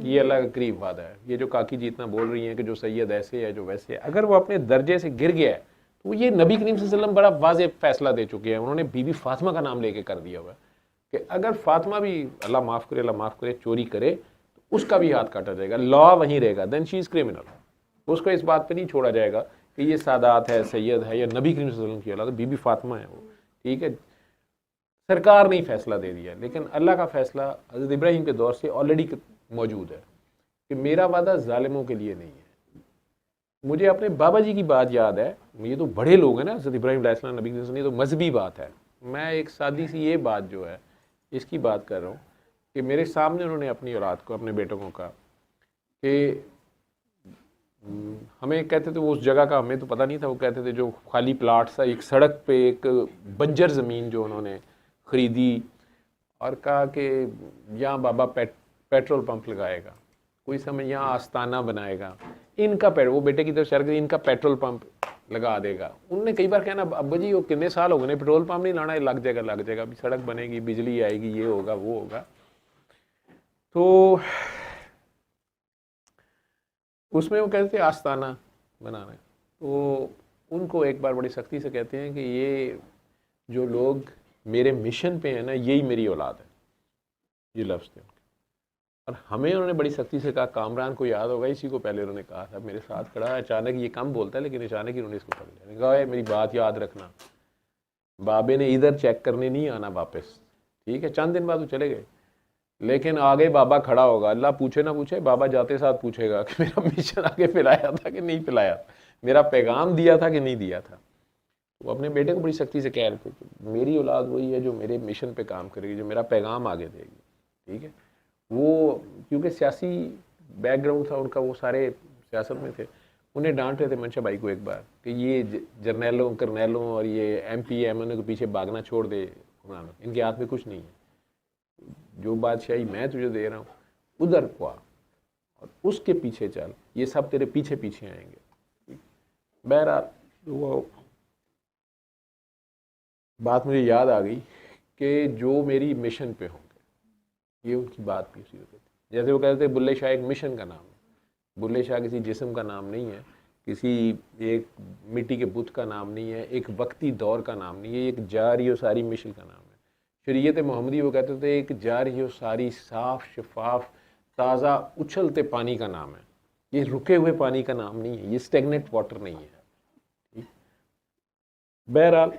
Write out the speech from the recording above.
ये अल्लाह का करीब वादा है। ये जो काकी जी इतना बोल रही हैं कि जो सैयद ऐसे है जो वैसे है, अगर वो अपने दर्जे से गिर गया है तो ये नबी करीम सल्लल्लाहु अलैहि वसल्लम बड़ा वाज़ेह फैसला दे चुके हैं। उन्होंने बीबी फातिमा का नाम लेके कर दिया हुआ है कि अगर फातिमा भी, अल्लाह माफ़ करे, चोरी करे तो उसका भी हाथ काटा जाएगा, लॉ वहीं रहेगा, देन शी इज़ क्रिमिनल। उसको इस बात पे नहीं छोड़ा जाएगा कि ये सादात है, सैयद है या नबी करीम सल्लल्लाहु अलैहि वसल्लम की औलाद, बीबी फातिमा है वो, ठीक है। सरकार ने फैसला दे दिया, लेकिन अल्लाह का फैसला हज़रत इब्राहीम के दौर से ऑलरेडी मौजूद है कि मेरा वादा जालिमों के लिए नहीं है। मुझे अपने बाबा जी की बात याद है, ये तो बड़े लोग हैं ना, हज़रत इब्राहीम अलैहिस्सलाम नबी की, तो मजहबी बात है। मैं एक सादी सी ये बात जो है इसकी बात कर रहा हूँ कि मेरे सामने उन्होंने अपनी औलाद को, अपने बेटों को कहा कि हमें कहते थे, वो उस जगह का हमें तो पता नहीं था, वो कहते थे जो खाली प्लाट सा एक सड़क पे एक बंजर ज़मीन जो उन्होंने ख़रीदी और कहा कि यहाँ बाबा पेट्रोल पंप लगाएगा, कोई समय यहाँ आस्ताना बनाएगा, इनका वो बेटे की तरफ शर्त, इनका पेट्रोल पंप लगा देगा। उनने कई बार कहना, अब्बा जी वो कितने साल हो गए पेट्रोल पंप नहीं लाना, लग जाएगा, अभी सड़क बनेगी, बिजली आएगी, ये होगा वो होगा। तो उसमें वो कहते थे आस्ताना बनाना है। तो उनको एक बार बड़ी सख्ती से कहते हैं कि ये जो लोग मेरे मिशन पे हैं ना, यही मेरी औलाद है, ये लफ्ज़ थे। और हमें उन्होंने बड़ी सख्ती से कहा, कामरान को याद होगा, इसी को पहले उन्होंने कहा था, मेरे साथ खड़ा है, अचानक ये कम बोलता है लेकिन अचानक ही उन्होंने इसको पकड़ लिया, कहा मेरी बात याद रखना, बाबे ने इधर चेक करने नहीं आना वापस, ठीक है। चंद दिन बाद वो चले गए, लेकिन आगे बाबा खड़ा होगा, अल्लाह पूछे ना पूछे, बाबा जाते साथ पूछेगा कि मेरा मिशन आगे फैलाया था कि नहीं फैलाया, मेरा पैगाम दिया था कि नहीं दिया था। वो अपने बेटे को बड़ी सख्ती से कह रहे थे कि मेरी औलाद वही है जो मेरे मिशन पे काम करेगी, जो मेरा पैगाम आगे देगी, ठीक है। वो क्योंकि सियासी बैकग्राउंड था उनका, वो सारे सियासत में थे, उन्हें डांट रहे थे मंशा भाई को एक बार कि ये जर्नैलों करनैलों और ये MP MNA के पीछे भागना छोड़ दे, इनके हाथ में कुछ नहीं है, जो बादशाही मैं तुझे दे रहा हूँ उधर को आ और उसके पीछे चल, ये सब तेरे पीछे पीछे आएंगे। बहरहाल वो बात मुझे याद आ गई कि जो मेरी मिशन पे होंगे, ये उनकी बात भी उसी होती थी। जैसे वो कहते थे बुल्ले शाह एक मिशन का नाम है, बुल्ले शाह किसी जिस्म का नाम नहीं है, किसी एक मिट्टी के बुत का नाम नहीं है, एक वक्ती दौर का नाम नहीं है, एक जारी और सारी मिशन का नाम है। शरीयत मोहम्मदी वो कहते थे एक जारी और सारी साफ शफाफ ताज़ा उछलते पानी का नाम है, ये रुके हुए पानी का नाम नहीं है, ये स्टेगनेट वाटर नहीं है। बहरहाल